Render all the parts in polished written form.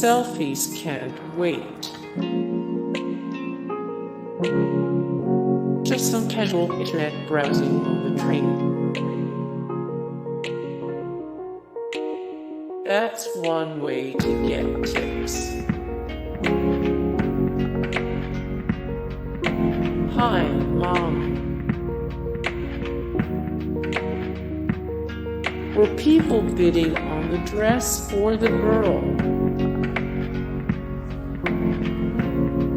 Selfies can't wait. Just some casual internet browsing on the train. That's one way to get tips. Hi, Mom. Were people bidding on the dress for the girl?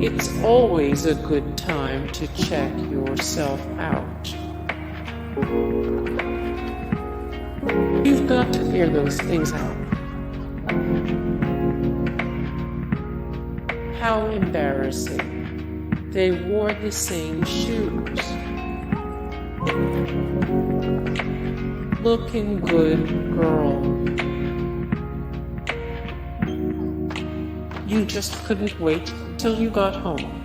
It's always a good time to check yourself out. You've got to figure those things out. How embarrassing. They wore the same shoes. Looking good, girl. You just couldn't wait till you got home.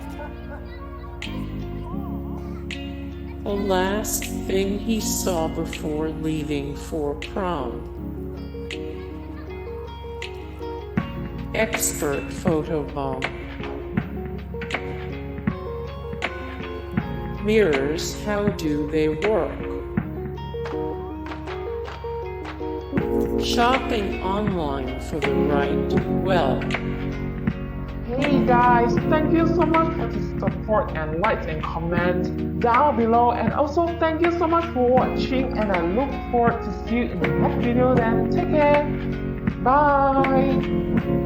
The last thing he saw before leaving for prom. Expert photobomb. Mirrors, how do they work? Shopping online for the right, well. Hey guys, thank you so much for the support and likes and comments down below, and also thank you so much for watching, and I look forward to see you in the next video. Then take care, bye.